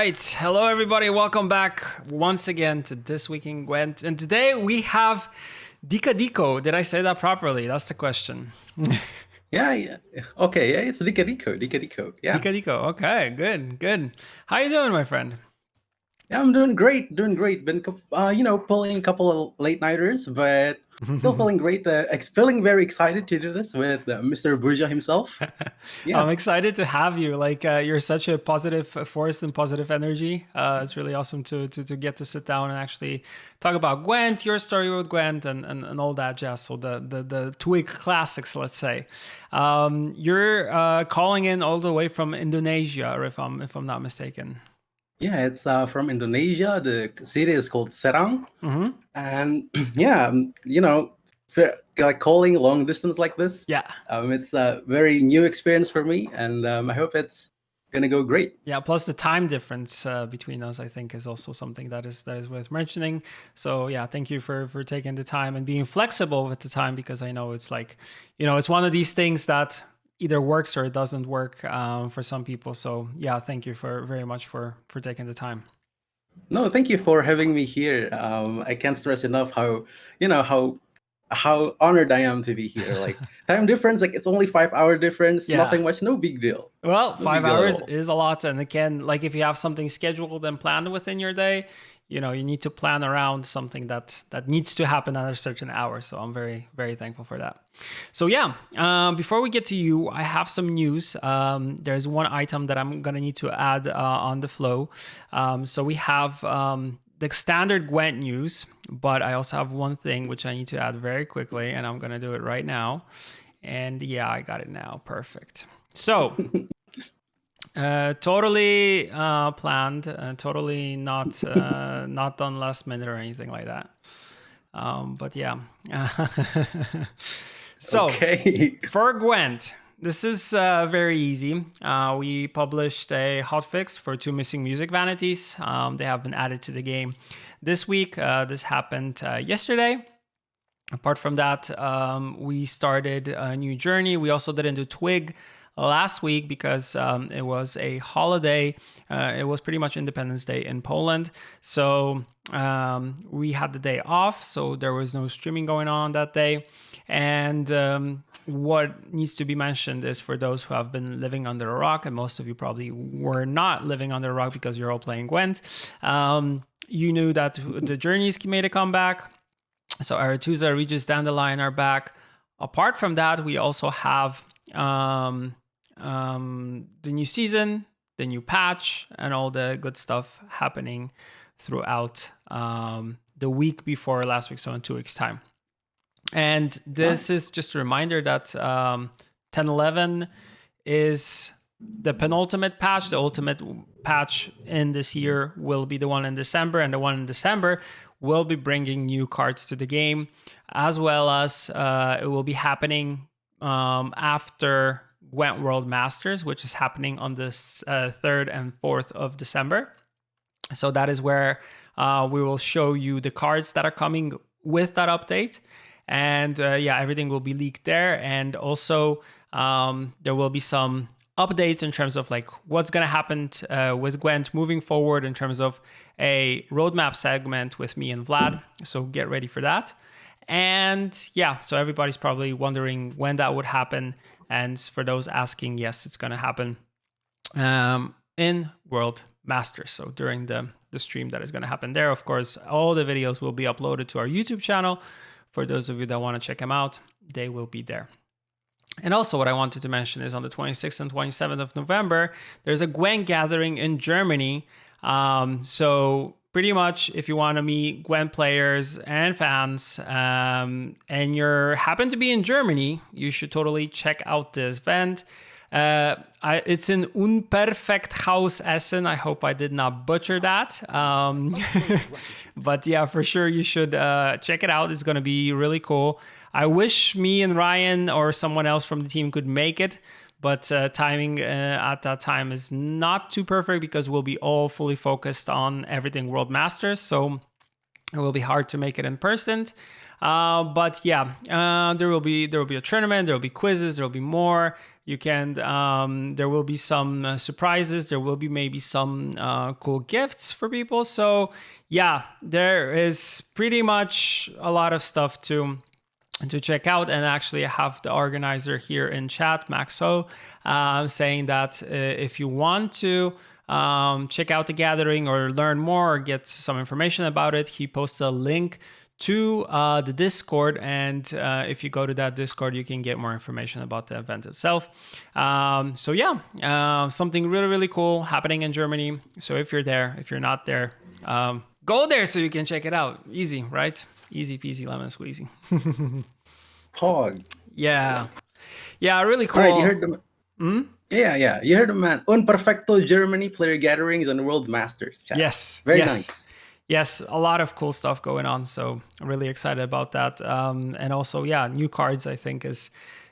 right. Hello, everybody. Welcome back once again to This Week in Gwent. And today we have Deekadiko. Did I say that properly? That's the question. Yeah. Okay, yeah, it's Deekadiko. Yeah. Deekadiko. Okay, good. How you doing, my friend? Yeah, I'm doing great. Been, pulling a couple of late nighters, but still feeling great. Feeling very excited to do this with Mr. Burja himself. I'm Yeah. excited to have you. You're such a positive force and positive energy. It's really awesome to get to sit down and actually talk about Gwent, your story with Gwent, and all that jazz. So the Twig classics, let's say. You're calling in all the way from Indonesia, if I'm not mistaken. Yeah, it's from Indonesia. The city is called Serang. And yeah, like calling long distance like this. Yeah. It's a very new experience for me, and I hope it's gonna go great. Yeah, plus the time difference between us, I think, is also something that is worth mentioning. So yeah, thank you for taking the time and being flexible with the time, because I know it's like, it's one of these things that either works or it doesn't work for some people. So yeah, thank you very much for taking the time. No, thank you for having me here. I can't stress enough how how honored I am to be here. Like time difference, like it's only 5 hour difference, Yeah. nothing much, no big deal. Well, No big 5 deal at hours all. is a lot. And again, like if you have something scheduled and planned within your day, you need to plan around something that needs to happen at a certain hour. So I'm very, very thankful for that. So yeah, before we get to you, I have some news. There's one item that I'm going to need to add on the flow. So we have the standard Gwent news, but I also have one thing which I need to add very quickly, and I'm going to do it right now. And yeah, I got it now. Perfect. So totally planned, totally not not done last minute or anything like that. But yeah. So Okay. for Gwent, this is very easy. We published a hotfix for 2 missing music vanities. They have been added to the game this week. This happened yesterday. Apart from that, we started a new journey. We also didn't do Twig last week because it was a holiday. It was pretty much Independence Day in Poland. So we had the day off. So there was no streaming going on that day. And what needs to be mentioned is, for those who have been living under a rock, and most of you probably were not living under a rock because you're all playing Gwent, you knew that the journeys made a comeback. So Aretusa, Regis, Dandelion are back. Apart from that, we also have the new season, the new patch, and all the good stuff happening throughout the week before last week, so in 2 weeks' time. And this is just a reminder that 10.11 is the penultimate patch. The ultimate patch in this year will be the one in December, and the one in December will be bringing new cards to the game, as well as it will be happening after Gwent World Masters, which is happening on the 3rd and 4th of December. So that is where we will show you the cards that are coming with that update. And yeah, everything will be leaked there. And also there will be some updates in terms of like what's going to happen with Gwent moving forward in terms of a roadmap segment with me and Vlad. So get ready for that. And yeah, so everybody's probably wondering when that would happen. And for those asking, yes, it's going to happen in World Masters. So during the stream that is going to happen there. Of course, all the videos will be uploaded to our YouTube channel. For those of you that want to check them out, they will be there. And also what I wanted to mention is on the 26th and 27th of November, there's a Gwent gathering in Germany. So pretty much if you want to meet Gwent players and fans and you happen to be in Germany, you should totally check out this event. It's in Unperfekthaus Essen. I hope I did not butcher that. But yeah, for sure you should check it out. It's going to be really cool. I wish me and Ryan or someone else from the team could make it, but timing at that time is not too perfect because we'll be all fully focused on everything World Masters. So It will be hard to make it in person. But yeah, there will be a tournament. There will be quizzes. There will be more. You can. There will be some surprises. There will be maybe some cool gifts for people. So yeah, there is pretty much a lot of stuff to check out. And actually I have the organizer here in chat, Maxo, saying that if you want to check out the gathering or learn more or get some information about it, he posted a link to the Discord, and if you go to that Discord, you can get more information about the event itself. So yeah, something really, really cool happening in Germany. So if you're there, if you're not there, go there so you can check it out. Easy, right? Easy peasy lemon squeezy. Pog. Yeah, really cool. All right, you heard the Yeah, you heard the man. Un perfecto Germany player gatherings and World Masters. Chat. Yes, very nice. Yes, a lot of cool stuff going on. So I'm really excited about that. And also, yeah, new cards I think is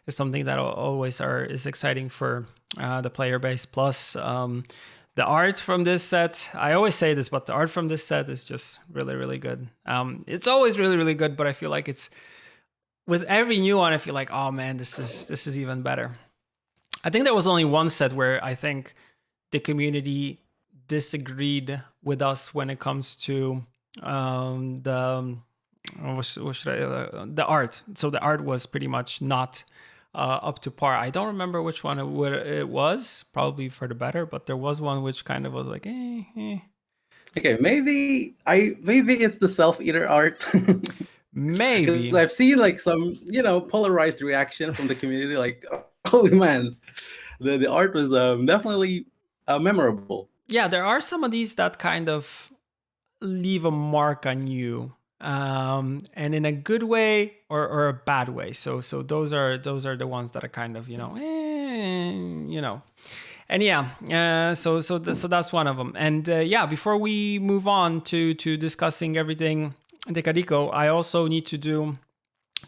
something that always is exciting for the player base. Plus, the art from this set, I always say this, but the art from this set is just really, really good. It's always really, really good, but I feel like it's with every new one, I feel like, oh man, this is even better. I think there was only one set where I think the community disagreed with us when it comes to the art. So the art was pretty much not up to par. I don't remember which one it was, probably for the better, but there was one which kind of was like, Okay, maybe it's the self-eater art. Maybe. I've seen like some, polarized reaction from the community, like, oh man, the art was definitely memorable. Yeah, there are some of these that kind of leave a mark on you, and in a good way or a bad way. So those are the ones that are kind of and yeah, so that's one of them. And yeah, before we move on to discussing everything Deekadiko, I also need to do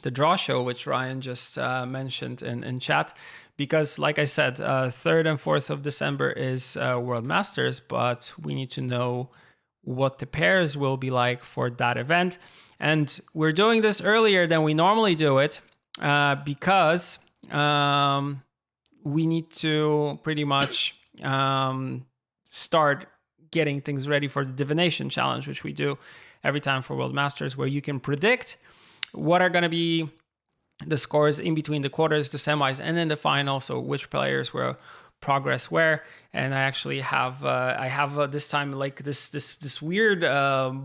the draw show, which Ryan just mentioned in chat. Because like I said, 3rd and 4th of December is World Masters, but we need to know what the pairs will be like for that event. And we're doing this earlier than we normally do it because we need to pretty much start getting things ready for the divination challenge, which we do every time for World Masters, where you can predict what are going to be the scores in between the quarters, the semis, and then the final. So which players will progress where. And I actually have this time like this weird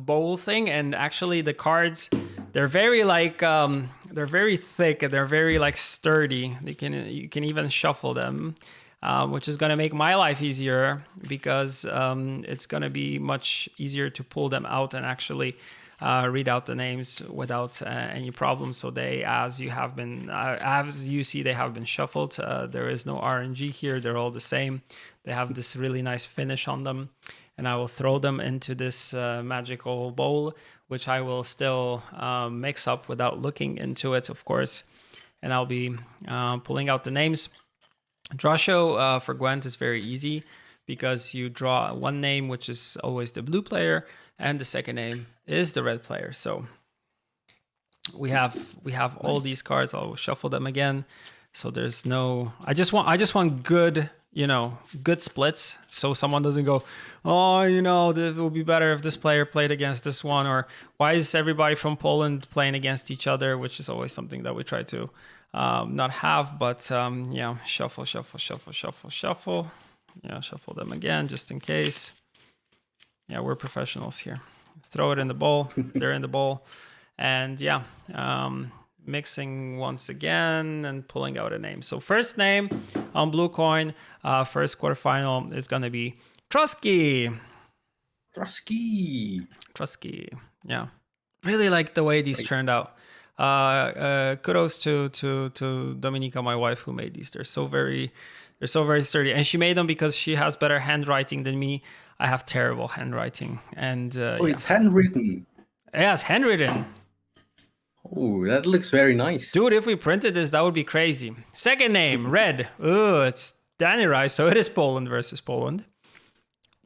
bowl thing, and actually the cards, they're very like they're very thick and they're very like sturdy. You can even shuffle them, which is going to make my life easier because it's going to be much easier to pull them out and actually read out the names without any problems. So they, as you see, they have been shuffled. There is no RNG here. They're all the same. They have this really nice finish on them, and I will throw them into this magical bowl, which I will still mix up without looking into it, of course. And I'll be pulling out the names. Draw show for Gwent is very easy because you draw one name, which is always the blue player, and the second name is the red player. So we have all these cards. I'll shuffle them again. So there's no, I just want good, good splits. So someone doesn't go, oh, it would be better if this player played against this one, or why is everybody from Poland playing against each other, which is always something that we try to not have. But yeah, shuffle. Yeah, shuffle them again just in case. Yeah, we're professionals here. Throw it in the bowl. They're in the bowl. And yeah, mixing once again and pulling out a name. So first name on blue coin, first quarterfinal is going to be Trusky. Yeah. Really like the way these turned out. Kudos to Dominika, my wife, who made these. They're so very sturdy. And she made them because she has better handwriting than me. I have terrible handwriting, and it's handwritten. Yeah, it's handwritten. Oh, that looks very nice, dude. If we printed this, that would be crazy. Second name, red. Oh, it's Danny Rice, so it is Poland versus Poland.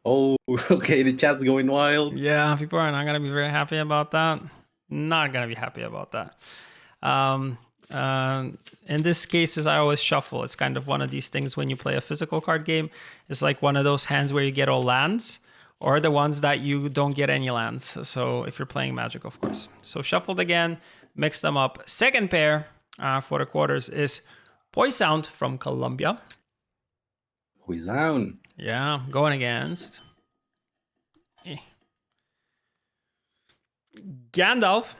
Oh, okay. The chat's going wild. Yeah, people are not gonna be very happy about that. Not gonna be happy about that. Um, in this case, as I always shuffle, it's kind of one of these things when you play a physical card game. It's like one of those hands where you get all lands, or the ones that you don't get any lands. So if you're playing Magic, of course. So shuffled again, mix them up. Second pair for the quarters is Poisound from Colombia. Who's down? Yeah, going against Gandalf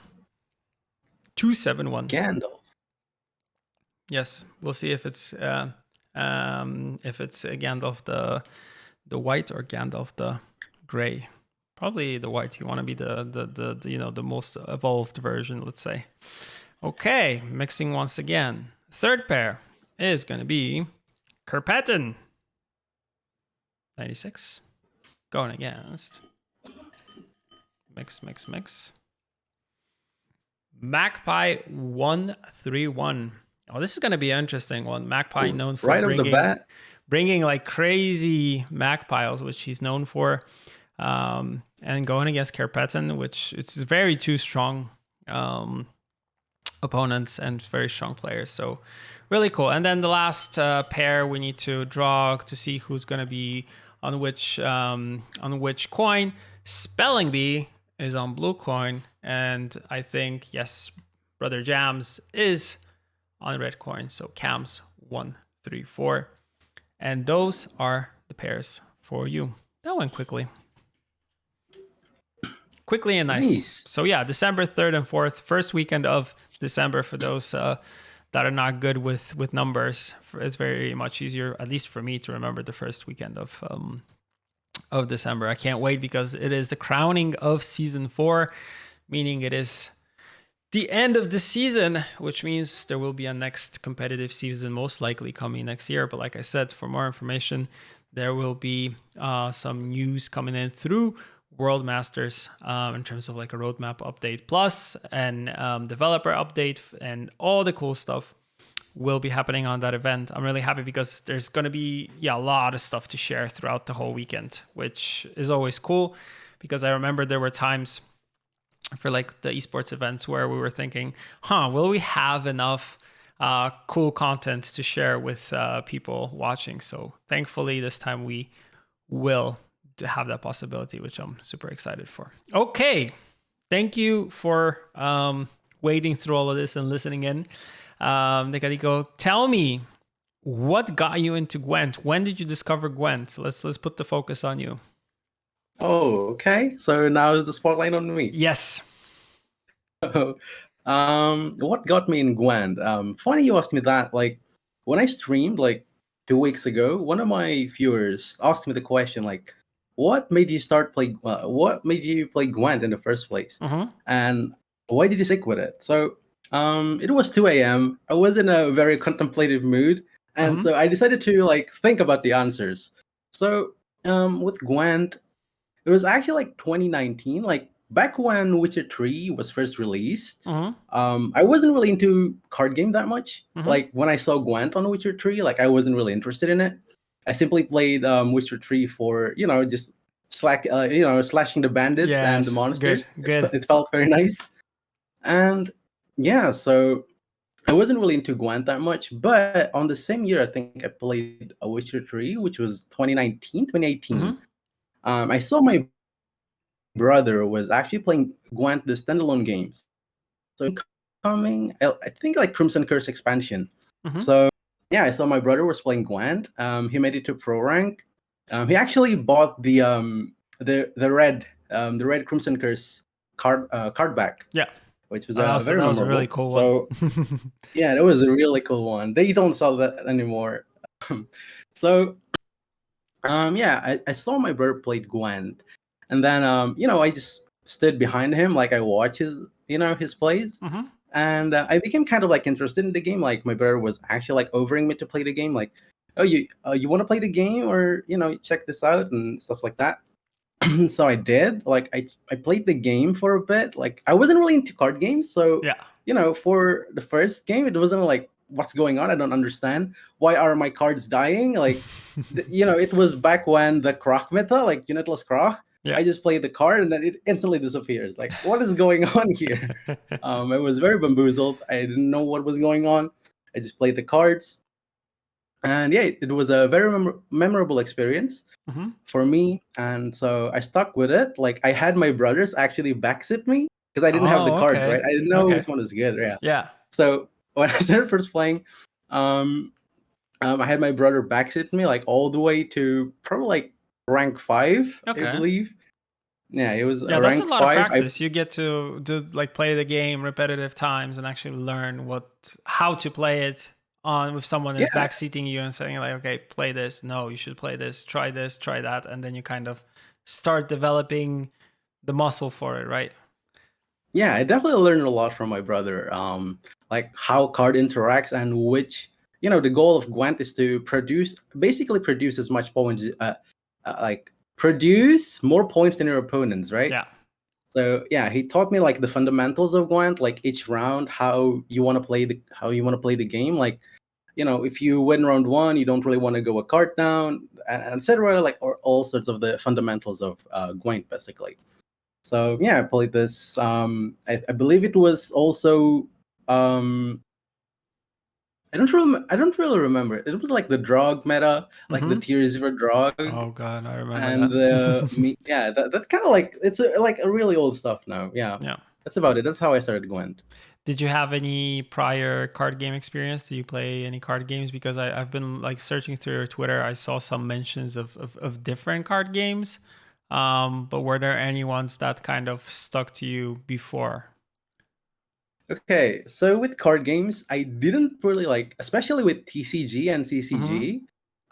271. Gandalf. Yes, we'll see if it's Gandalf the white or Gandalf the gray. Probably the white. You want to be the most evolved version, let's say. Okay, mixing once again. Third pair is going to be Kerpetten 96 going against mix Magpie 131. Oh, this is going to be an interesting one. Magpie known for right off the bat, bringing like crazy magpiles, which he's known for, and going against Kerpetten, which it's very two strong opponents and very strong players. So really cool. And then the last pair we need to draw to see who's going to be on which coin. Spelling Bee is on blue coin, and I think yes, Brother Jams is on red coin. So Cams 1, 3, 4, and those are the pairs for you. That went quickly and nicely. nice. So yeah, December 3rd and 4th, first weekend of December for those that are not good with numbers. It's very much easier, at least for me, to remember the first weekend of December. I can't wait because it is the crowning of season 4, meaning it is the end of the season, which means there will be a next competitive season most likely coming next year. But like I said, for more information, there will be some news coming in through World Masters in terms of like a roadmap update plus and developer update and all the cool stuff will be happening on that event. I'm really happy because there's going to be a lot of stuff to share throughout the whole weekend, which is always cool because I remember there were times for like the esports events where we were thinking, will we have enough cool content to share with people watching? So thankfully this time we will to have that possibility, which I'm super excited for. Okay, thank you for wading through all of this and listening in. Deekadiko, tell me, what got you into Gwent? When did you discover Gwent? Let's put the focus on you. Oh, okay. So now is the spotlight on me. Yes. What got me in Gwent? Funny you asked me that. Like when I streamed like 2 weeks ago, one of my viewers asked me the question like, what made you what made you play Gwent in the first place? And why did you stick with it? So it was 2 a.m. I was in a very contemplative mood, and so I decided to like think about the answers. So with Gwent, it was actually like 2019, like back when Witcher 3 was first released. I wasn't really into card game that much. Like when I saw Gwent on Witcher 3, like I wasn't really interested in it. I simply played Witcher 3 for, just slashing the bandits and the monsters. Good. It felt very nice. And yeah, so I wasn't really into Gwent that much. But on the same year, I think I played a Witcher 3, which was 2018. I saw my brother was actually playing Gwent, the standalone games. So coming, I think like Crimson Curse expansion. So yeah, I saw my brother was playing Gwent. He made it to pro rank. He actually bought the red Crimson Curse card back. Yeah, which was that was a really cool one. Yeah, that was a really cool one. They don't sell that anymore. So I saw my brother played Gwent, and then I just stood behind him, like I watched his plays. And I became kind of like interested in the game. Like my brother was actually like offering me to play the game. Like, oh, you want to play the game, or check this out and stuff like that. So I did. Like I played the game for a bit. Like I wasn't really into card games, so for the first game, it wasn't like what's going on? I don't understand. Why are my cards dying? Like, it was back when the Croc meta, like Unitless Croc. Yeah. I just play the card and then it instantly disappears. Like, what is going on here? I was very bamboozled. I didn't know what was going on. I just played the cards. And yeah, it was a very memorable experience Mm-hmm. for me. And so I stuck with it. Like, I had my brothers actually backsit me because I didn't have the Oh, cards, okay. right? I didn't know Okay. which one was good. Yeah. Yeah. So when I started first playing, um, I had my brother backsit me like all the way to probably like rank 5, I Okay. believe. Yeah, it was Yeah, that's a rank lot of 5. practice. You get to do like play the game repetitive times and actually learn how to play it on with someone is Yeah, backseating you and saying like, okay, play this. No, you should play this. Try that, and then you kind of start developing the muscle for it, right? yeah, I definitely learned a lot from my brother. Like how card interacts and which, the goal of Gwent is to basically produce as much points, like produce more points than your opponents, right? Yeah. So yeah, he taught me like the fundamentals of Gwent, like each round, how you want to play the game. Like, if you win round 1, you don't really want to go a card down, and etc. Like, or all sorts of the fundamentals of Gwent, basically. So yeah, I played this. I believe it was also. I don't really remember. It was like the drug meta, like the Mm-hmm. tier 0 drug, Oh God, I remember and that. yeah, that kind of like it's like a really old stuff now. Yeah, Yeah. that's about it. That's how I started Gwent. Did you have any prior card game experience? Do you play any card games? Because I've been like searching through your Twitter. I saw some mentions of different card games. But were there any ones that kind of stuck to you before? Okay, so with card games, I didn't really like, especially with TCG and Mm-hmm. CCG.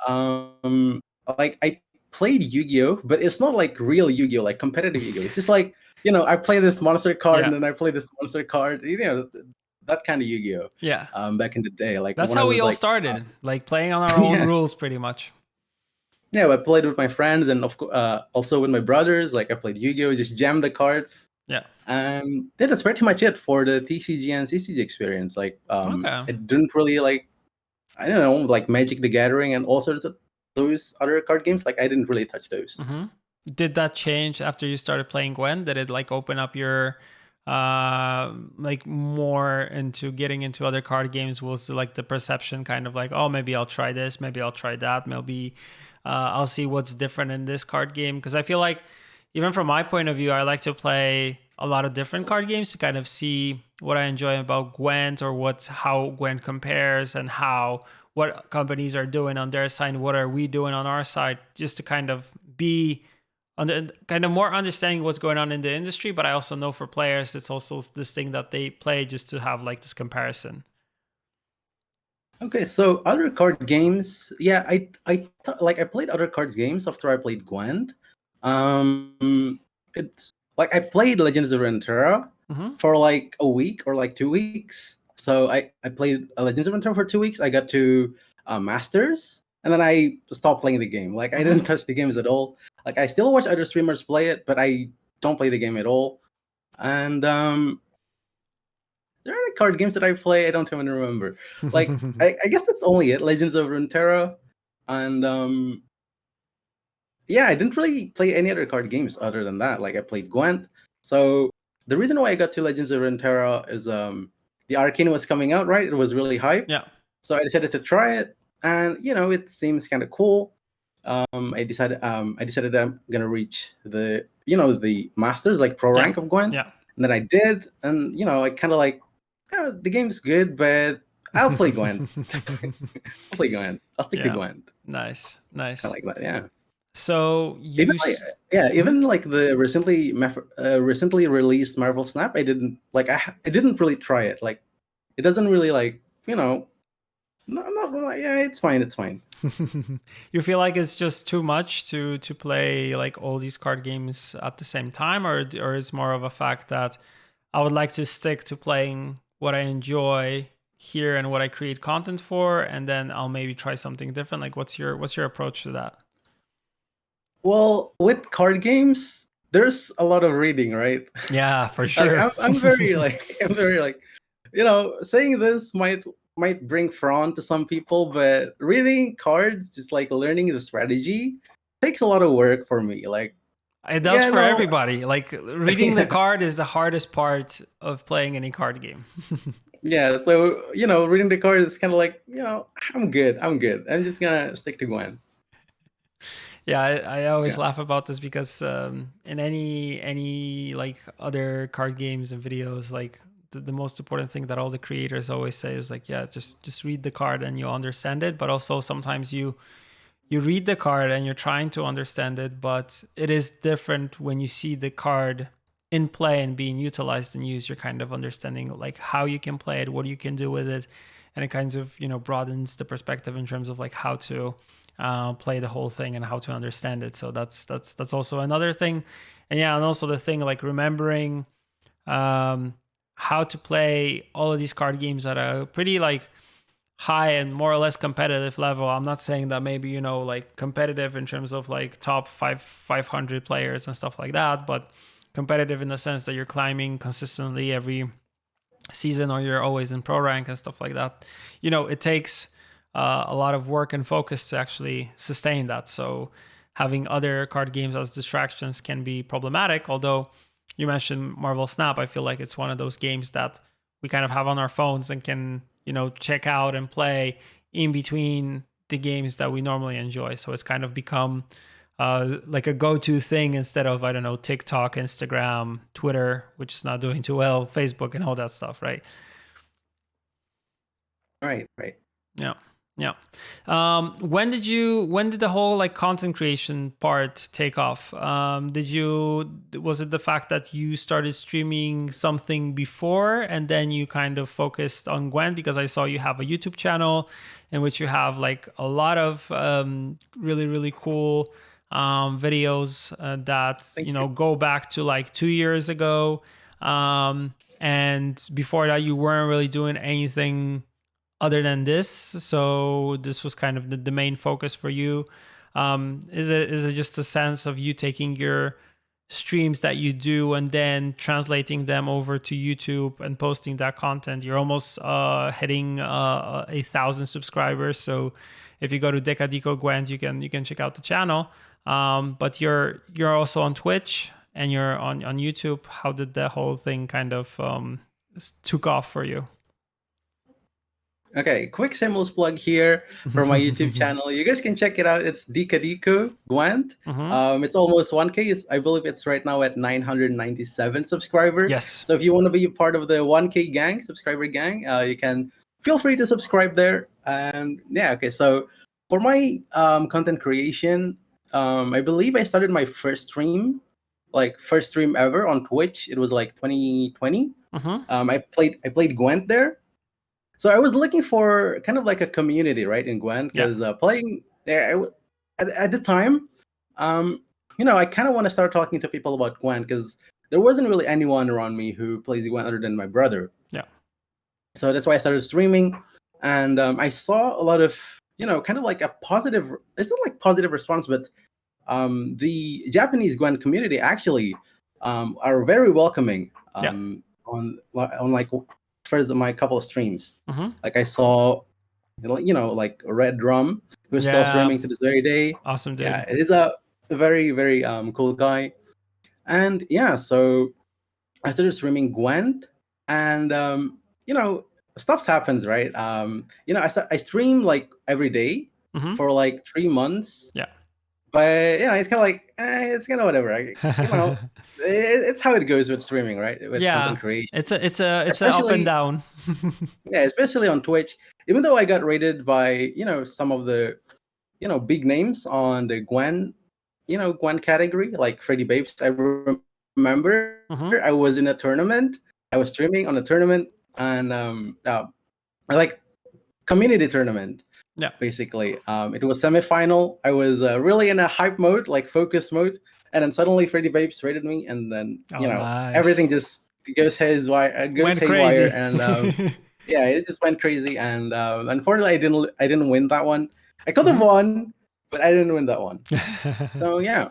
Um, like I played Yu-Gi-Oh, but it's not like real Yu-Gi-Oh, like competitive Yu-Gi-Oh. It's just like, I play this monster card Yeah. and then I play this monster card. That kind of Yu-Gi-Oh. Yeah. Back in the day, like That's when I how we was all like, started, like playing on our own yeah, rules pretty much. yeah, I played with my friends and of course, also with my brothers. Like I played Yu-Gi-Oh, just jam the cards. Yeah. Yeah, that's pretty much it for the TCG and CCG experience. Like, Okay. I didn't really like, I don't know, like Magic the Gathering and all sorts of those other card games. Like, I didn't really touch those. Mm-hmm. Did that change after you started playing Gwen? Did it like open up your like more into getting into other card games? Was like the perception kind of like, oh, maybe I'll try this, maybe I'll try that, maybe I'll see what's different in this card game? Because I feel like even from my point of view, I like to play a lot of different card games to kind of see what I enjoy about Gwent or how Gwent compares and what companies are doing on their side, what are we doing on our side, just to kind of be on the kind of more understanding what's going on in the industry. But I also know for players, it's also this thing that they play just to have like this comparison. Okay, so other card games, yeah, I played other card games after I played Gwent. It's like I played Legends of Runeterra Mm-hmm. for like a week or like 2 weeks. So I played Legends of Runeterra for 2 weeks. I got to Masters, and then I stopped playing the game. Like I Mm-hmm. didn't touch the games at all. Like I still watch other streamers play it, but I don't play the game at all. And there are any card games that I play. I don't even remember. Like I guess that's only it. Legends of Runeterra, and yeah, I didn't really play any other card games other than that. Like I played Gwent. So the reason why I got to Legends of Runeterra is the Arcane was coming out, right? It was really hyped. Yeah. So I decided to try it, and it seems kind of cool. I decided that I'm gonna reach the masters, like pro Yeah. rank of Gwent, Yeah. and then I did, and I kind of like, the game's good, but I'll play Gwent. I'll play Gwent. I'll stick to Yeah. Gwent. Nice. Kind Nice. of like that, yeah. So Even like, yeah, Mhm. even like the recently released Marvel Snap, I didn't like. I didn't really try it. Like, it doesn't really like No, not yeah. It's fine. It's fine. You feel like it's just too much to play like all these card games at the same time, or it's more of a fact that I would like to stick to playing what I enjoy here and what I create content for, and then I'll maybe try something different. Like, what's your approach to that? Well, with card games, there's a lot of reading, right? Yeah, for Like sure. I'm very like saying this might might bring frown to some people, but reading cards, just like learning the strategy, takes a lot of work for me. Like, It does yeah, for no, everybody. Like reading the card is the hardest part of playing any card game. yeah. So reading the cards is kind of like, I'm good. I'm good. I'm just gonna stick to Gwen. Yeah, I always Yeah. laugh about this because in any like other card games and videos, like the most important thing that all the creators always say is like, yeah, just read the card and you'll understand it. But also sometimes you read the card and you're trying to understand it, but it is different when you see the card in play and being utilized and used. You're kind of understanding like how you can play it, what you can do with it, and it kind of broadens the perspective in terms of like how to play the whole thing and how to understand it. So that's also another thing. And yeah, and also the thing like remembering how to play all of these card games at a pretty like high and more or less competitive level. I'm not saying that maybe like competitive in terms of like top 500 players and stuff like that, but competitive in the sense that you're climbing consistently every season or you're always in pro rank and stuff like that. It takes a lot of work and focus to actually sustain that. So having other card games as distractions can be problematic. Although you mentioned Marvel Snap, I feel like it's one of those games that we kind of have on our phones and can check out and play in between the games that we normally enjoy. So it's kind of become like a go-to thing instead of, I don't know, TikTok, Instagram, Twitter, which is not doing too well, Facebook and all that stuff, right? Right. Yeah. Yeah. When did the whole like content creation part take off? Was it the fact that you started streaming something before and then you kind of focused on Gwent? Because I saw you have a YouTube channel in which you have like a lot of really, really cool videos that, Thank you. go back to like 2 years ago. And before that, you weren't really doing anything other than this, so this was kind of the main focus for you. Is it just a sense of you taking your streams that you do and then translating them over to YouTube and posting that content? You're almost hitting 1,000 subscribers, so if you go to Deekadiko Gwent, you can check out the channel. But you're also on Twitch and you're on YouTube. How did the whole thing kind of took off for you? Okay, quick shameless plug here for my YouTube channel. You guys can check it out. It's Deekadiko Gwent. It's almost 1K. I believe it's right now at 997 subscribers. Yes. So if you want to be a part of the 1K gang, subscriber gang, you can feel free to subscribe there. And yeah, okay. So for my content creation, I believe I started my first stream ever on Twitch. It was like 2020. I played Gwent there. So I was looking for kind of like a community, right, in Gwent, because playing there at the time, I kind of want to start talking to people about Gwent because there wasn't really anyone around me who plays Gwent other than my brother. Yeah. So that's why I started streaming, and I saw a lot of kind of like a positive. It's not like positive response, but the Japanese Gwent community actually are very welcoming. On like first my couple of streams. Like I saw, like Red Drum, who's still streaming to this very day. Awesome dude. Yeah, it is a very, very cool guy. And yeah, so I started streaming Gwent, and stuff happens, right? I stream like every day for like 3 months. Yeah. But it's kind of like it's kind of whatever. It's how it goes with streaming, right? With content creation. It's a up and down. Yeah, especially on Twitch. Even though I got rated by some of the big names on the Gwen category, like Freddy Babes. I remember I was in a tournament. I was streaming on a tournament, and like community tournament. Yeah. Basically, it was semifinal. I was really in a hype mode, like focus mode, and then suddenly Freddy Babes rated me, and then nice. everything just goes haywire, and yeah, it just went crazy. And unfortunately, I didn't win that one. I could have won, but I didn't win that one. So yeah,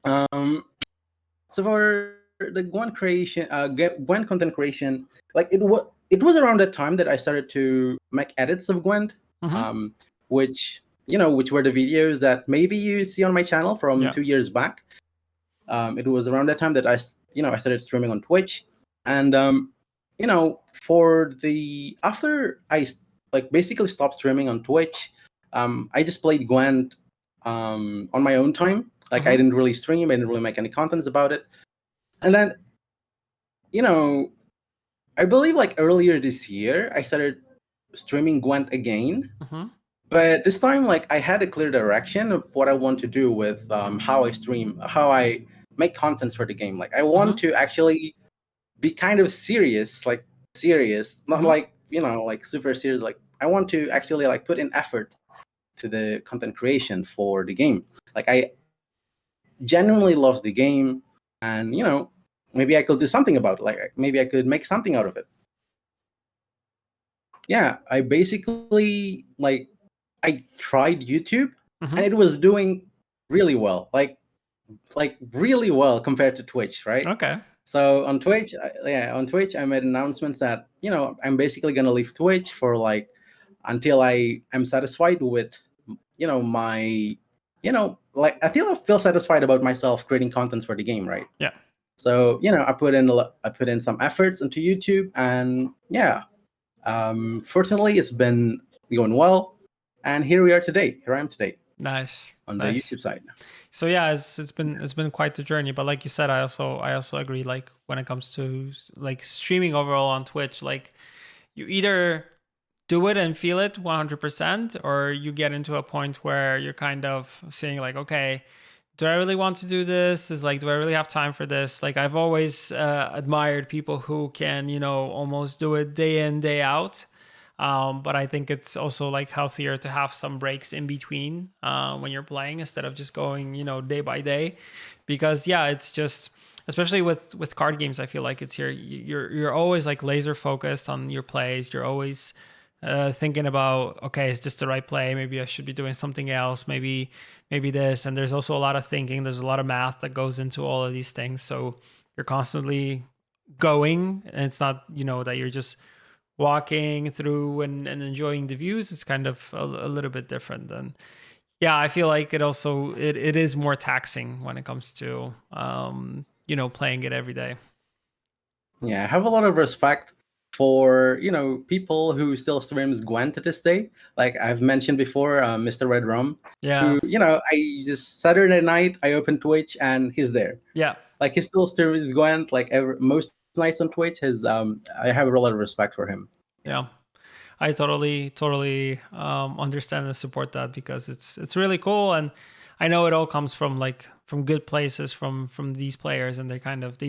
so for the Gwen creation, Gwen content creation, like it was around that time that I started to make edits of Gwent, which which were the videos that maybe you see on my channel from 2 years back. It was around that time that I started streaming on Twitch, and after I basically stopped streaming on Twitch, I just played Gwent on my own time. I didn't really stream, I didn't really make any contents about it, and then I believe earlier this year I started streaming Gwent again. But this time, I had a clear direction of what I want to do with how I stream, how I make contents for the game. I want to actually be kind of serious, not super serious. I want to actually put in effort to the content creation for the game. I genuinely love the game, and maybe I could do something about it. Maybe I could make something out of it. Yeah, I basically I tried YouTube, and it was doing really well, really well compared to Twitch, right? Okay. So on Twitch, I made announcements that I'm basically gonna leave Twitch for until I am satisfied with my I feel satisfied about myself creating contents for the game, right? Yeah. So I put in some efforts into YouTube, and fortunately it's been going well. And here we are today. Here I am today. Nice. On the YouTube side. So yeah, it's been quite the journey. But like you said, I also agree. When it comes to streaming overall on Twitch, you either do it and feel it 100%, or you get into a point where you're kind of saying okay, do I really want to do this? Do I really have time for this? I've always admired people who can almost do it day in, day out. But I think it's also healthier to have some breaks in between when you're playing, instead of just going day by day, because it's just, especially with card games, I feel like you're always laser focused on your plays. You're always thinking about, okay, is this the right play? Maybe I should be doing something else. Maybe this. And there's also a lot of thinking. There's a lot of math that goes into all of these things. So you're constantly going, and it's not that you're just walking through and enjoying the views. It's kind of a little bit different. And I feel like it also it is more taxing when it comes to playing it every day. Yeah, I have a lot of respect for people who still streams Gwent to this day. I've mentioned before, Mr. Red Rum. Yeah. Who I just Saturday night I open Twitch and he's there. Yeah. He still streams Gwent most nights on Twitch. I have a lot of respect for him. Yeah, I totally understand and support that, because it's really cool. And I know it all comes from from good places, from these players, and they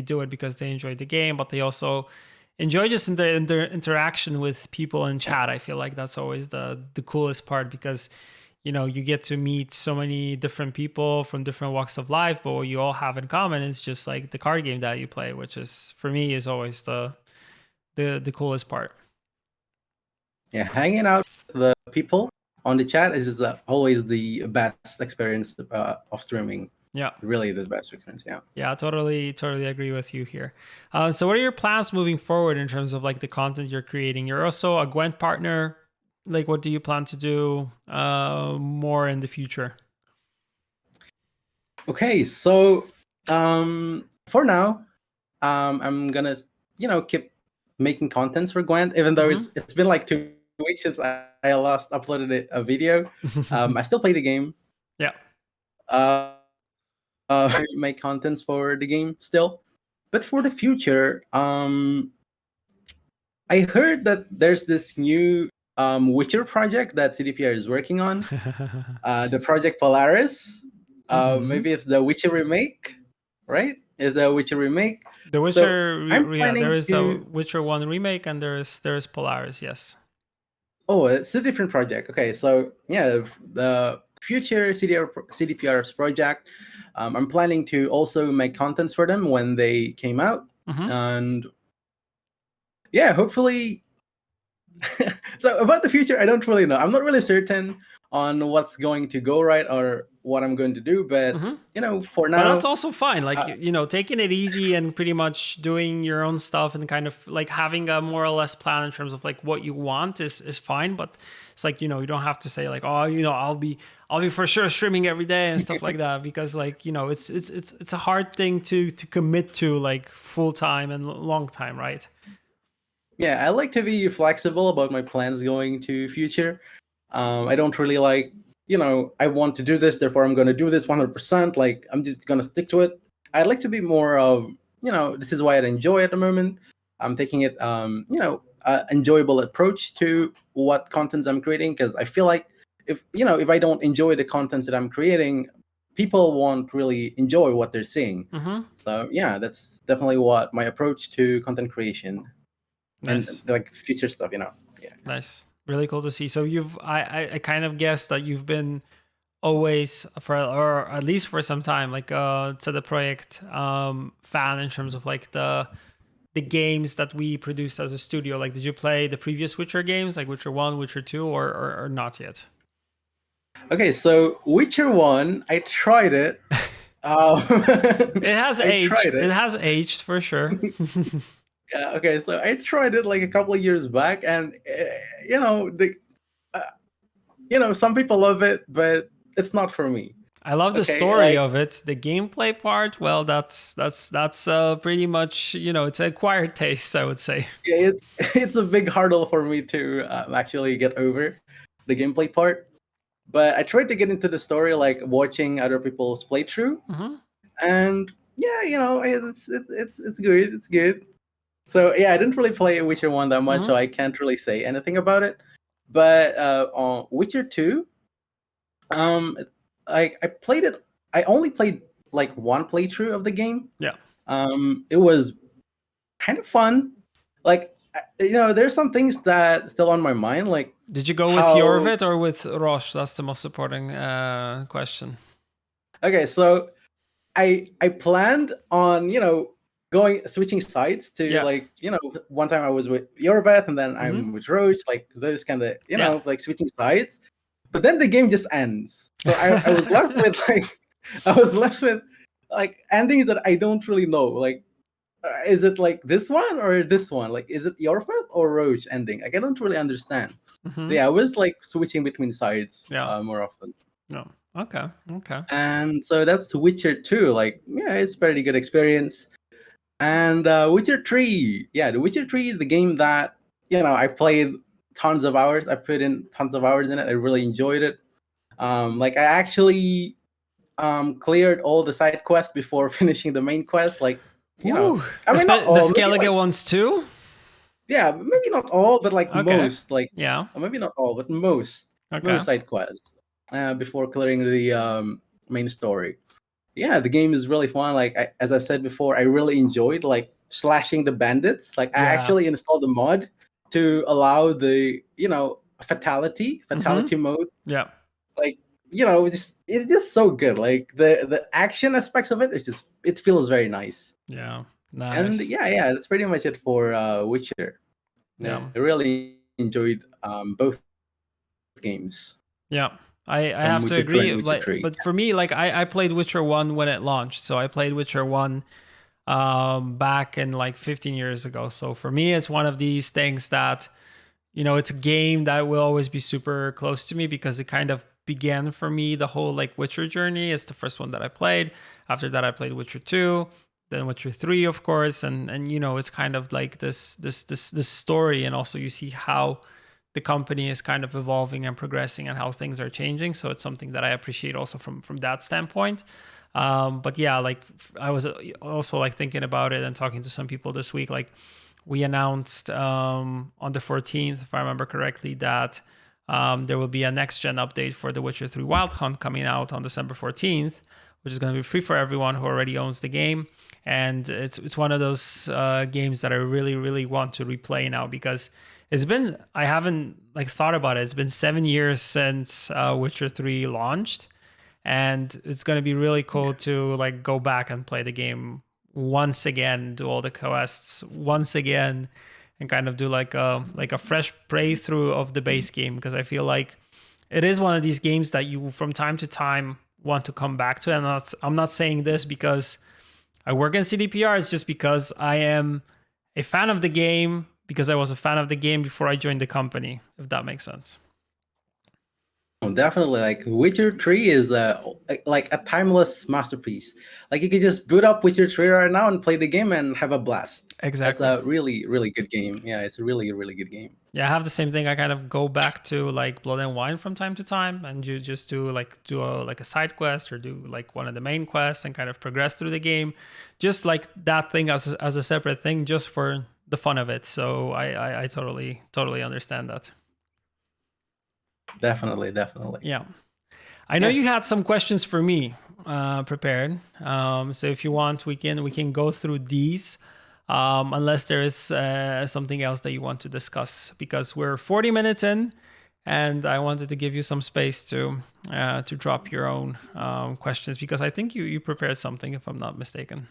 do it because they enjoy the game, but they also enjoy just their interaction with people in chat. I feel like that's always the coolest part, because you get to meet so many different people from different walks of life, but what you all have in common is just the card game that you play, which is, for me, is always the coolest part. Yeah, hanging out with the people on the chat is always the best experience of streaming. Yeah, really the best experience. Yeah, totally agree with you here. So what are your plans moving forward in terms of the content you're creating? You're also a Gwent partner. What do you plan to do more in the future? Okay, so for now, I'm gonna keep making contents for Gwent, even though it's been 2 weeks since I last uploaded a video. I still play the game. Yeah. Make contents for the game still, but for the future, I heard that there's this new Witcher project that CDPR is working on. The project Polaris. Maybe it's the Witcher remake, right? Is the Witcher remake? The Witcher, there is a Witcher 1 remake, and there is Polaris, yes. Oh, it's a different project. Okay, so the future CDPR's project, I'm planning to also make contents for them when they came out, and hopefully. So about the future, I don't really know. I'm not really certain on what's going to go right or what I'm going to do. But Hmm. for But that's now, also fine. Like, uh, taking it easy and pretty much doing your own stuff and kind of like having a more or less plan in terms of like what you want is fine. But it's like, you don't have to say like, oh, I'll be for sure streaming every day and stuff like that, because like, it's a hard thing to commit to like full time and long time, right? yeah, I like to be flexible about my plans going to future. I don't really like, I want to do this, therefore I'm going to do this 100%. Like, I'm just going to stick to it. I'd like to be more of, this is why I enjoy at the moment. I'm taking it, enjoyable approach to what contents I'm creating, because I feel like if I don't enjoy the contents that I'm creating, people won't really enjoy what they're seeing. Mm-hmm. So yeah, that's definitely what my approach to content creation and Nice. like future stuff. Yeah. Nice. Really cool to see. So I kind of guessed that you've been always for, or at least for some time, like to the project fan in terms of like the games that we produced as a studio. Like, did you play the previous Witcher games, like Witcher 1, Witcher 2, or not yet? Okay, so Witcher One, I tried it. It has I aged. tried It it. has aged for sure. Yeah. Okay, so I tried it like a couple of years back, and uh, some people love it, but it's not for me. I love the Okay, story like of it. The gameplay part, well, that's pretty much, it's acquired taste, I would say. yeah, it's a big hurdle for me to actually get over the gameplay part. But I tried to get into the story, like watching other people's playthrough, Hmm. and yeah, it's good. It's good. So yeah, I didn't really play Witcher One that much, Hmm. so I can't really say anything about it. But on Witcher Two, um, I played it. I only played like one playthrough of the game. Yeah. It was kind of fun. Like there's some things that still on my mind, like Did you go with how. Jorvit or with Roche? That's the most supporting question. Okay, so I planned on going switching sides to Yeah. like one time I was with Yorveth and then Hmm. I'm with Roach, like those kind of Yeah. like switching sides. But then the game just ends, so I was left with like I was left with like endings that I don't really know. Like, is it like this one or this one? Like, is it Yorveth or Roach ending? Like, I don't really understand. Hmm. Yeah, I was like switching between sides Yeah. more often. No. Okay. Okay. And so that's Witcher 2. Like, yeah, it's pretty good experience. And Witcher 3. Yeah, The Witcher 3, the game that, I played tons of hours. I put in tons of hours in it. I really enjoyed it. Like, I actually cleared all the side quests before finishing the main quest. Like, Woo. I mean, not The all, maybe Skellige like, ones too? yeah, maybe not all, but like Okay. most. Like, Yeah. maybe not all, but most Okay. side quests before clearing the main story. Yeah, the game is really fun. Like as I said before, I really enjoyed like slashing the bandits. Like I Yeah. actually installed the mod to allow the fatality Hmm. mode. Yeah. Like it's just so good. Like the action aspects of it is just it feels very nice. Yeah. And Nice. yeah, that's pretty much it for Witcher. Yeah. I really enjoyed both games, Yeah. I have to Witcher Two agree. and Witcher Like, Three. but for me, like I played Witcher 1 when it launched. So I played Witcher 1 back in like 15 years ago. So for me, it's one of these things that, it's a game that will always be super close to me because it kind of began for me the whole like Witcher journey. It's the first one that I played. After that, I played Witcher 2, then Witcher 3, of course, and it's kind of like this story, and also you see how the company is kind of evolving and progressing and how things are changing. So it's something that I appreciate also from that standpoint. But yeah, like I was also like thinking about it and talking to some people this week. Like we announced on the 14th, if I remember correctly, that there will be a next gen update for The Witcher 3 Wild Hunt coming out on December 14th, which is going to be free for everyone who already owns the game. And it's one of those games that I really, really want to replay now because I haven't like thought about it. It's been 7 years since Witcher 3 launched, and it's going to be really cool to like go back and play the game once again, do all the quests once again, and kind of do like a fresh playthrough of the base game, because I feel like it is one of these games that you from time to time want to come back to. And I'm not saying this because I work in CDPR. It's just because I am a fan of the game, because I was a fan of the game before I joined the company, if that makes sense. Definitely, like Witcher 3 is like a timeless masterpiece. Like you can just boot up Witcher 3 right now and play the game and have a blast. Exactly. That's a really, really good game. Yeah, it's a really, really good game. Yeah, I have the same thing. I kind of go back to like Blood and Wine from time to time, and you just do a side quest or do like one of the main quests and kind of progress through the game, just like that thing as a separate thing, just for the fun of it. So I totally understand that. Definitely. Yeah. I know you had some questions for me prepared. So if you want, we can go through these, unless there is something else that you want to discuss, because we're 40 minutes in, and I wanted to give you some space to drop your own questions, because I think you prepared something, if I'm not mistaken.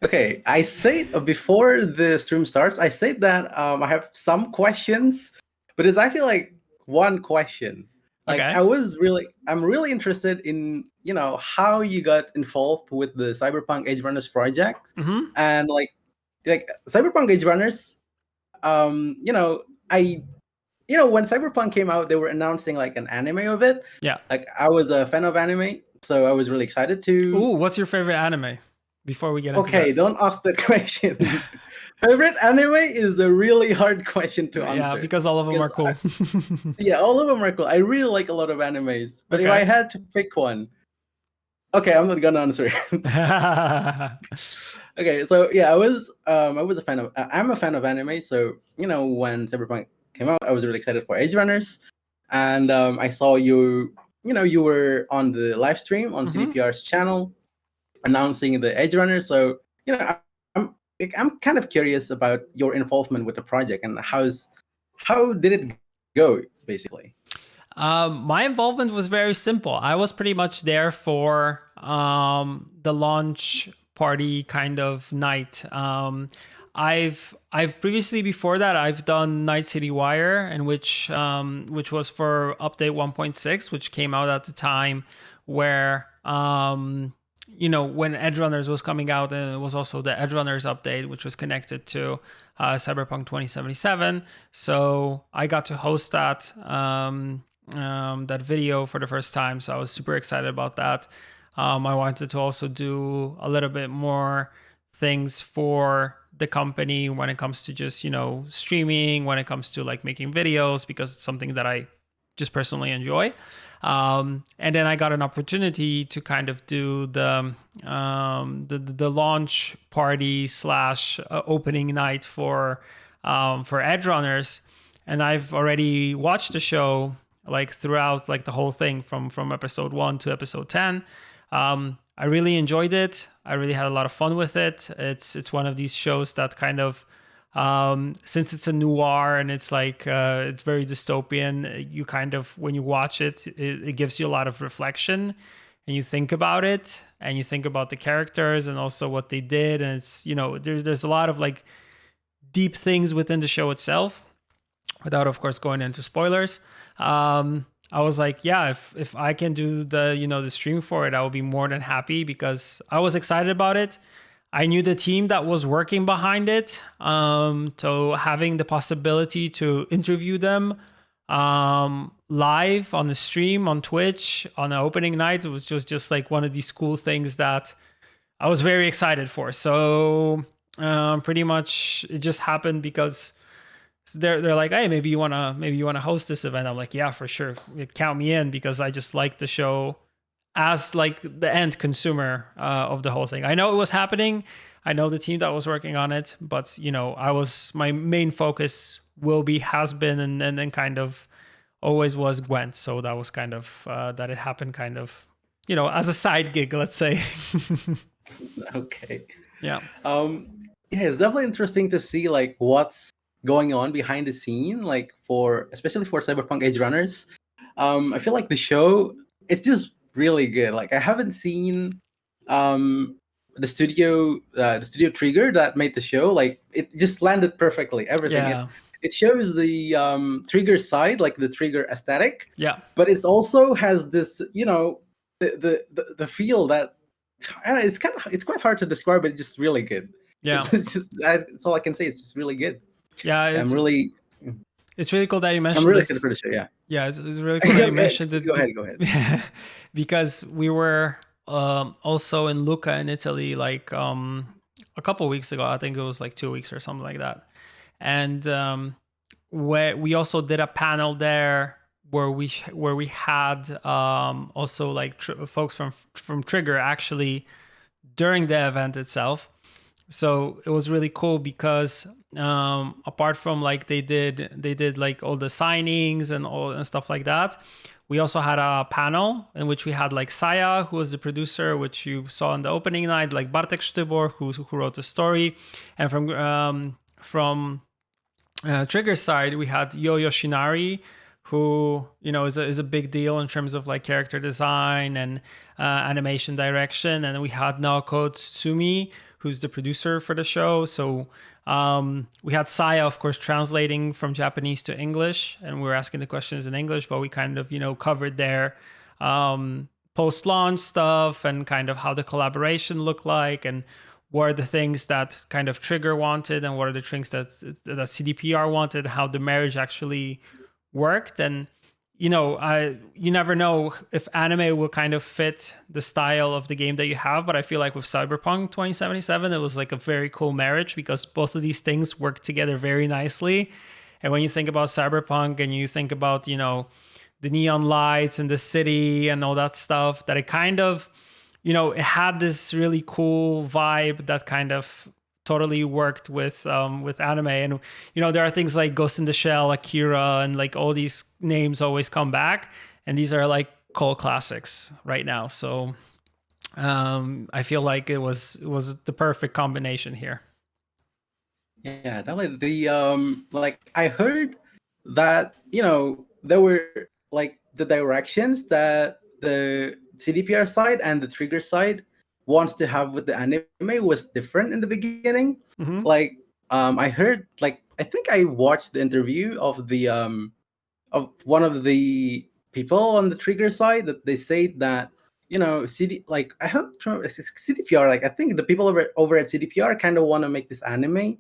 Okay, I said before the stream starts, I said that I have some questions, but it's actually like one question. Like Okay. I'm really interested in how you got involved with the Cyberpunk Edgerunners project, and like Cyberpunk Edgerunners. I when Cyberpunk came out, they were announcing like an anime of it. Yeah. Like I was a fan of anime, so I was really excited to. Ooh, what's your favorite anime? Before we get into Okay, that. don't ask that question. Favorite anime is a really hard question to answer. Yeah, because all of them are cool. Yeah, all of them are cool. I really like a lot of animes, but if I had to pick one, okay, I'm not gonna answer it. Okay, so yeah, I was a fan of. I'm a fan of anime, so when Cyberpunk came out, I was really excited for Edgerunners, and I saw you. You were on the live stream on CDPR's channel, announcing the Edgerunner. So I'm kind of curious about your involvement with the project and how did it go basically. My involvement was very simple. I was pretty much there for the launch party kind of night. I've previously, before that, I've done Night City Wire, and which was for update 1.6, which came out at the time where when Edgerunners was coming out, and it was also the Edgerunners update, which was connected to Cyberpunk 2077. So I got to host that video for the first time. So I was super excited about that. I wanted to also do a little bit more things for the company when it comes to just streaming, when it comes to like making videos, because it's something that I just personally enjoy. And then I got an opportunity to kind of do the launch party / opening night for Edgerunners, and I've already watched the show like throughout like the whole thing from episode 1 to episode 10. I really enjoyed it. I really had a lot of fun with it. It's one of these shows that kind of since it's a noir and it's like it's very dystopian, you kind of, when you watch it, it gives you a lot of reflection, and you think about it, and you think about the characters and also what they did, and it's there's a lot of like deep things within the show itself, without of course going into spoilers. I was like, yeah, if I can do the stream for it, I will be more than happy, because I was excited about it. I knew the team that was working behind it. So having the possibility to interview them live on the stream on Twitch on the opening night, it was just like one of these cool things that I was very excited for. So pretty much it just happened because they're like, hey, maybe you wanna host this event. I'm like, yeah, for sure, count me in, because I just like the show as like the end consumer of the whole thing. I know it was happening. I know the team that was working on it, but my main focus has been and then kind of always was Gwent. So that was kind of that it happened kind of as a side gig, let's say. Okay. Yeah. Yeah, it's definitely interesting to see like what's going on behind the scene, like especially for Cyberpunk Edgerunners. I feel like the show, it's just really good. Like I haven't seen the studio Trigger that made the show. Like it just landed perfectly. Everything. Yeah. it shows the trigger side, like the trigger aesthetic, Yeah. but it also has this, the feel that I don't know, it's quite hard to describe, but it's just really good. Yeah. It's just that's all I can say. It's just really good. Yeah. I'm really It's really cool that you I'm mentioned really excited this. for the show. Yeah. Yeah, it's really cool that you mentioned it Go ahead. Go ahead. because we were also in Lucca in Italy like a couple weeks ago. I think it was like 2 weeks or something like that. And where we also did a panel there where we had also like folks from Trigger actually during the event itself. So it was really cool because apart from like they did like all the signings and stuff like that, we also had a panel in which we had like Saya, who was the producer, which you saw in the opening night, like Bartek Sztybor, who wrote the story, and from Trigger side, we had Yo Yoshinari, who is a big deal in terms of like character design and animation direction, and we had Naoko Tsumi, who's the producer for the show. So we had Saya, of course, translating from Japanese to English, and we were asking the questions in English, but we kind of covered their post-launch stuff and kind of how the collaboration looked like, and what are the things that kind of Trigger wanted, and what are the things that CDPR wanted, how the marriage actually worked. And you never know if anime will kind of fit the style of the game that you have, but I feel like with Cyberpunk 2077 it was like a very cool marriage because both of these things work together very nicely. And when you think about Cyberpunk and you think about the neon lights in the city and all that stuff, that it kind of it had this really cool vibe that kind of totally worked with anime. And there are things like Ghost in the Shell, Akira, and like all these names always come back, and these are like cult classics right now. So I feel like it was the perfect combination here. Yeah, definitely. Like I heard that there were like the directions that the CDPR side and the Trigger side wants to have with the anime was different in the beginning. Mm-hmm. Like I heard, like I think I watched the interview of the of one of the people on the Trigger side that they say that CD, like I don't remember, CDPR, like I think the people over at CDPR kind of want to make this anime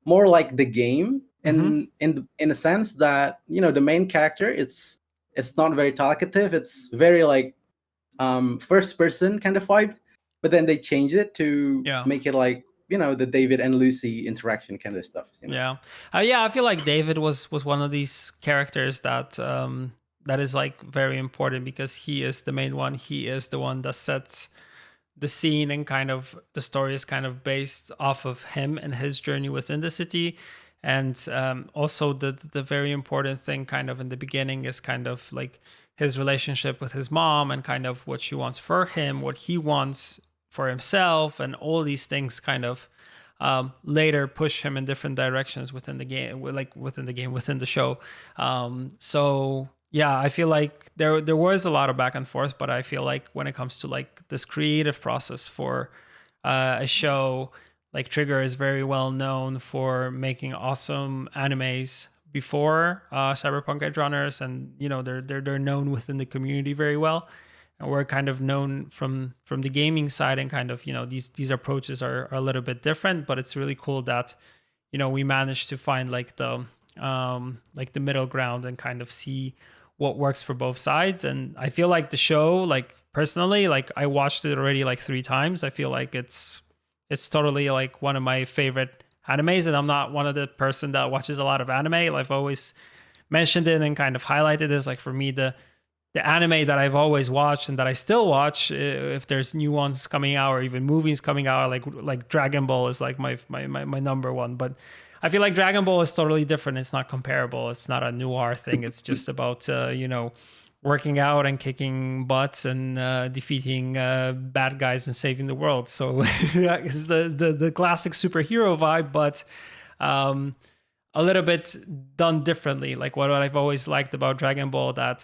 more like the game, Mm-hmm. in a sense that the main character, it's not very talkative, it's very like first person kind of vibe, but then they change it to Yeah. make it like the David and Lucy interaction kind of stuff. Yeah. Yeah, I feel like David was one of these characters that that is like very important because he is the main one. He is the one that sets the scene, and kind of the story is kind of based off of him and his journey within the city. And also the very important thing kind of in the beginning is kind of like his relationship with his mom, and kind of what she wants for him, what he wants for himself, and all these things kind of later push him in different directions within the game, within the show. So yeah, I feel like there was a lot of back and forth, but I feel like when it comes to like this creative process for a show, like Trigger is very well known for making awesome animes before Cyberpunk Edgerunners, and they're known within the community very well. And we're kind of known from the gaming side, and kind of these approaches are a little bit different, but it's really cool that we managed to find like the middle ground and kind of see what works for both sides. And I feel like the show, like personally, like I watched it already like 3 times. I feel like it's totally like one of my favorite animes, and I'm not one of the person that watches a lot of anime. I've always mentioned it and kind of highlighted this, like for me the anime that I've always watched and that I still watch, if there's new ones coming out or even movies coming out, like Dragon Ball is like my number one. But I feel like Dragon Ball is totally different. It's not comparable. It's not a noir thing. It's just about working out and kicking butts and defeating bad guys and saving the world. So it's the classic superhero vibe, but a little bit done differently. Like what I've always liked about Dragon Ball, that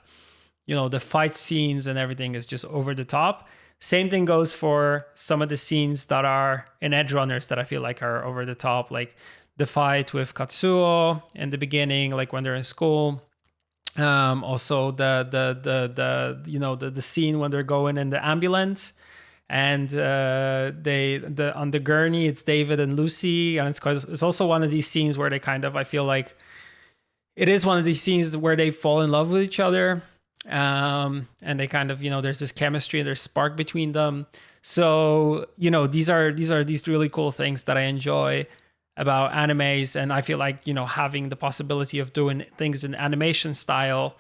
the fight scenes and everything is just over the top. Same thing goes for some of the scenes that are in Edgerunners that I feel like are over the top. Like the fight with Katsuo in the beginning, like when they're in school. Also the scene when they're going in the ambulance, and on the gurney, it's David and Lucy, and it's also one of these scenes where they kind of, I feel like it is one of these scenes where they fall in love with each other, and they kind of, there's this chemistry and there's spark between them. So these are these really cool things that I enjoy about animes, and I feel like having the possibility of doing things in animation style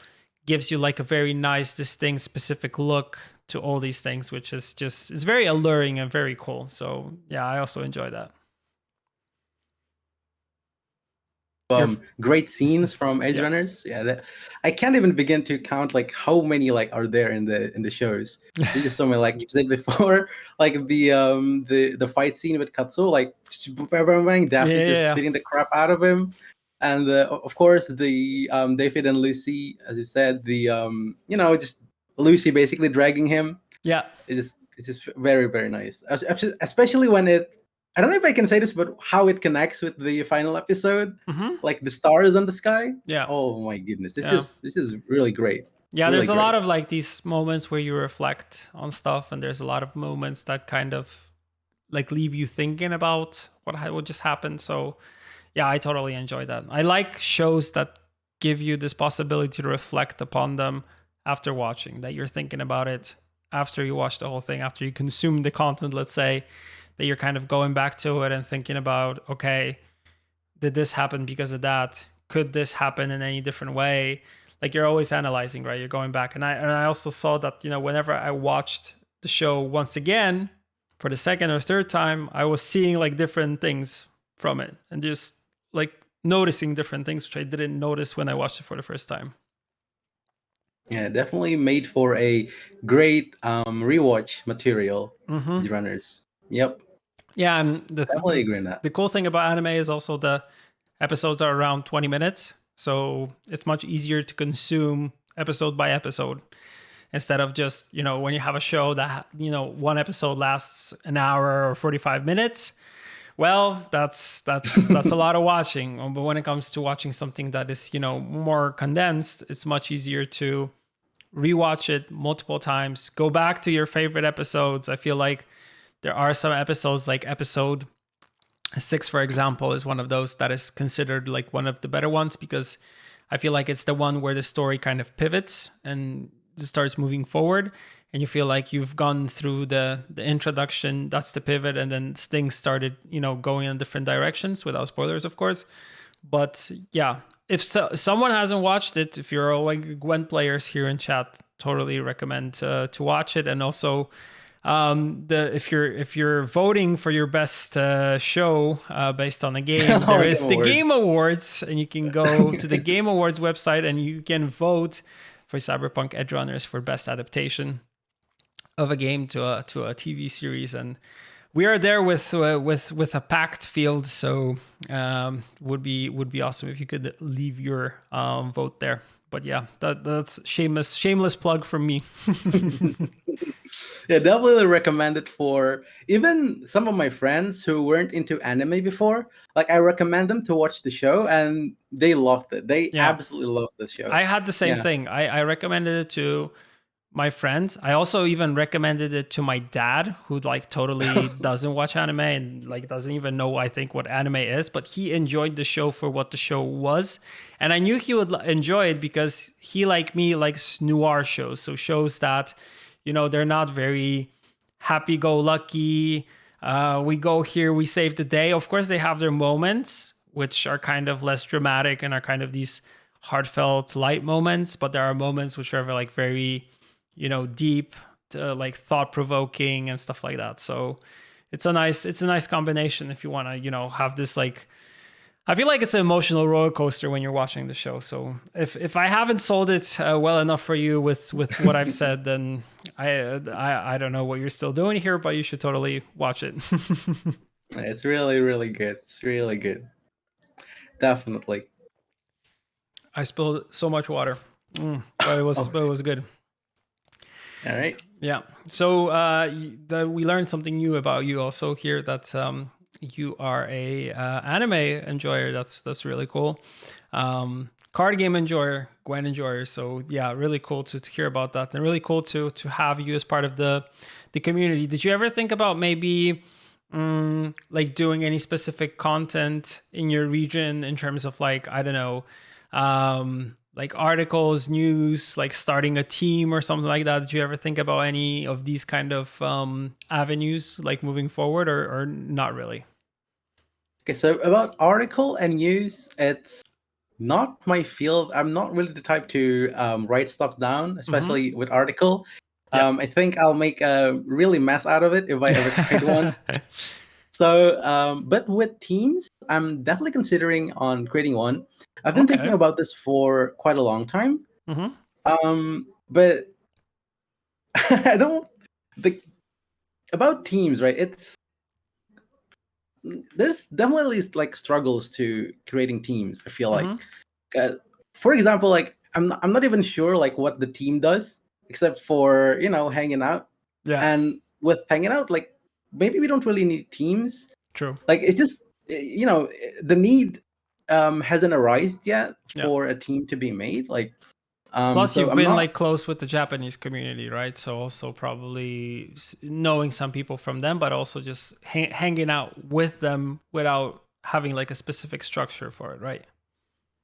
gives you like a very nice, distinct, specific look to all these things, which is very alluring and very cool. So yeah, I also enjoy that. Great scenes from Edgerunners. Yeah, I can't even begin to count like how many like are there in the shows. There's just so many, like you said before, like the fight scene with Katsuo, like Daphne just beating the crap out of him, and of course the David and Lucy, as you said, the just Lucy basically dragging him. Yeah, it's just very, very nice, especially when it. I don't know if I can say this, but how it connects with the final episode, like the stars on the sky. Yeah. Oh my goodness, this is really great. Yeah, really there's a lot of like these moments where you reflect on stuff, and there's a lot of moments that kind of like leave you thinking about what just happened. So yeah, I totally enjoy that. I like shows that give you this possibility to reflect upon them after watching, that you're thinking about it after you watch the whole thing, after you consume the content, let's say, that you're kind of going back to it and thinking about, okay, did this happen because of that? Could this happen in any different way? Like you're always analyzing, right? You're going back. And I also saw that, whenever I watched the show once again for the second or third time, I was seeing like different things from it and just like noticing different things, which I didn't notice when I watched it for the first time. Yeah, definitely made for a great rewatch material. Runners. Yep. Yeah, and definitely agree on that. The cool thing about anime is also the episodes are around 20 minutes, so it's much easier to consume episode by episode instead of just when you have a show that one episode lasts an hour or 45 minutes. Well, that's a lot of watching. But when it comes to watching something that is more condensed, it's much easier to rewatch it multiple times, go back to your favorite episodes. I feel like there are some episodes, like episode 6, for example, is one of those that is considered like one of the better ones, because I feel like it's the one where the story kind of pivots and starts moving forward, and you feel like you've gone through the introduction, that's the pivot, and then things started going in different directions, without spoilers, of course. But yeah, if someone hasn't watched it, if you're all like Gwent players here in chat, totally recommend to watch it. And also if you're voting for your best show based on the game, there is the Game Awards, and you can go to the Game Awards website and you can vote for Cyberpunk Edgerunners for best adaptation of a game to a TV series. And we are there with a packed field, so would be awesome if you could leave your vote there. But yeah, that's shameless plug from me. Yeah, definitely recommend it for even some of my friends who weren't into anime before. Like, I recommend them to watch the show, and they loved it. They absolutely loved the show. I had the same thing. I recommended it to my friends. I also even recommended it to my dad, who like totally doesn't watch anime and like doesn't even know, I think, what anime is, but he enjoyed the show for what the show was. And I knew he would enjoy it because he, like me, likes noir shows. So shows that, they're not very happy-go-lucky. We go here, we save the day. Of course, they have their moments, which are kind of less dramatic and are kind of these heartfelt, light moments. But there are moments which are like very, deep, like thought-provoking and stuff like that. So it's a nice combination if you want to, have this like. I feel like it's an emotional roller coaster when you're watching the show. So if I haven't sold it well enough for you with what I've said, then I don't know what you're still doing here, but you should totally watch it. It's really, really good. It's really good. Definitely. I spilled so much water, but it was good. All right. Yeah. So we learned something new about you also here, that you are a anime enjoyer. That's really cool. Card game enjoyer, Gwent enjoyer. So yeah, really cool to hear about that, and really cool to have you as part of the community. Did you ever think about maybe like doing any specific content in your region in terms of like, I don't know, like articles, news, like starting a team or something like that? Did you ever think about any of these kind of avenues like moving forward, or not really? Okay, so about article and news, it's not my field. I'm not really the type to write stuff down, Mm-hmm. especially with article. Yeah. I think I'll make a really mess out of it if I ever create one. So, but with teams, I'm definitely considering on creating one. I've been thinking Okay. about this for quite a long time. Mm-hmm. But I don't the about teams, right? It's there's definitely like struggles to creating teams. I feel like, Mm-hmm. for example, like I'm not even sure like what the team does except for hanging out. Yeah. And with hanging out, like maybe we don't really need teams. True. Like it's just the need hasn't arisen yet Yeah. for a team to be made. Like Plus, so you've I'm been not. like close with the Japanese community, right? So also probably knowing some people from them, but also just hanging out with them without having like a specific structure for it, right?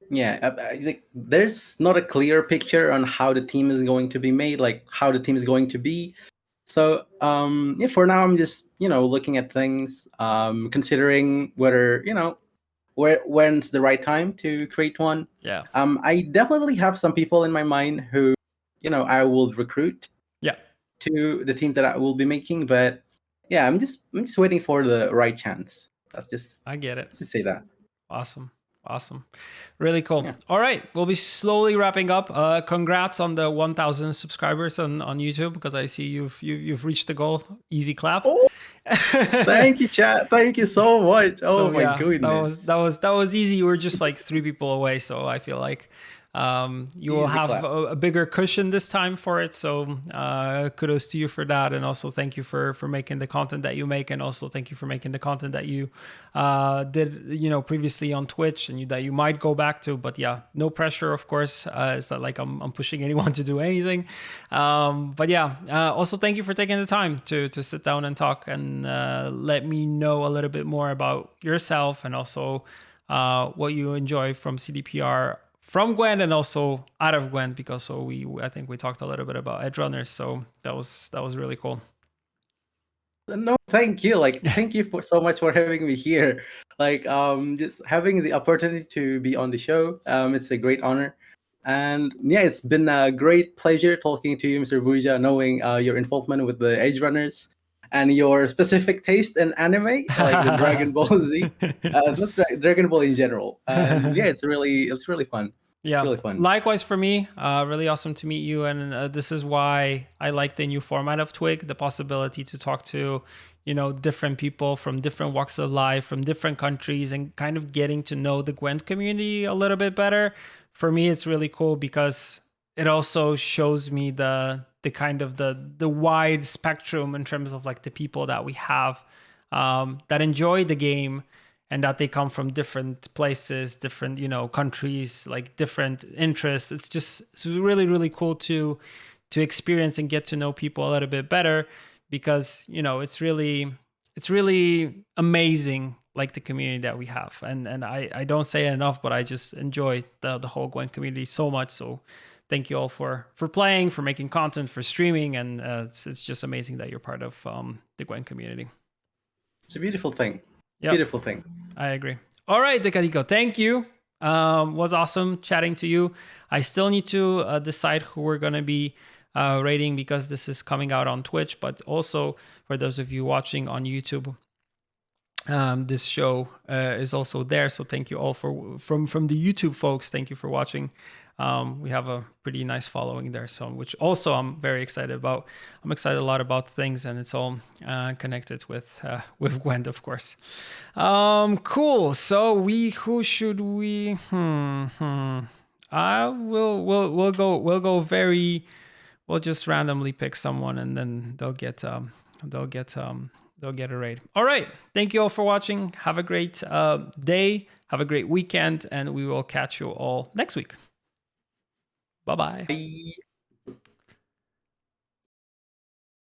Yeah, like there's not a clear picture on how the team is going to be made, like how the team is going to be. So yeah, for now I'm just looking at things, considering whether when's the right time to create one. Yeah. I definitely have some people in my mind who I will recruit Yeah. to the team that I will be making, but yeah, I'm just waiting for the right chance. That's just I get it. to say that. Awesome. Awesome. Really cool. Yeah. All right. We'll be slowly wrapping up. Congrats on the 1,000 subscribers on YouTube, because I see you've reached the goal. Easy clap. Oh, thank you, chat. Thank you so much. Oh So my yeah, that was goodness. that was easy. You were just like three people away, so I feel like you will Easy have clap. a bigger cushion this time for it. So kudos to you for that, and also thank you for making the content that you make, and also thank you for making the content that you did previously on Twitch, and that you might go back to. But yeah, no pressure, of course. It's not like I'm pushing anyone to do anything. But yeah, also thank you for taking the time to sit down and talk, and let me know a little bit more about yourself, and also what you enjoy from CDPR, from Gwent, and also out of Gwent, because I think we talked a little bit about Edgerunners, so that was really cool. No, thank you. Like, thank you for so much for having me here. Like, just having the opportunity to be on the show. It's a great honor. And yeah, it's been a great pleasure talking to you, Mr. Buja, knowing your involvement with the Edgerunners and your specific taste in anime, like the Dragon Ball Z, not Dragon Ball in general. And yeah, it's really fun. It's Yeah, really fun. likewise for me. Really awesome to meet you, and this is why I like the new format of Twig, the possibility to talk to, different people from different walks of life, from different countries, and kind of getting to know the Gwent community a little bit better. For me, it's really cool because it also shows me the kind of the wide spectrum in terms of like the people that we have that enjoy the game, and that they come from different places, different countries, like different interests. It's really really cool to experience and get to know people a little bit better, because it's really amazing, like the community that we have. And I don't say it enough, but I just enjoy the whole Gwent community so much. So thank you all for playing, for making content, for streaming, and it's just amazing that you're part of the Gwent community. It's a beautiful thing. Yep. Beautiful thing. I agree. All right, Deekadiko, thank you. Was awesome chatting to you. I still need to decide who we're going to be rating, because this is coming out on Twitch, but also for those of you watching on YouTube, this show is also there. So thank you all from the YouTube folks. Thank you for watching. We have a pretty nice following there, so which also I'm very excited about. I'm excited a lot about things, and it's all connected with Gwent, of course. Cool. So who should we? I will we'll go very. We'll just randomly pick someone, and then they'll get they'll get a raid. All right. Thank you all for watching. Have a great day. Have a great weekend. And we will catch you all next week. Bye-bye. Bye.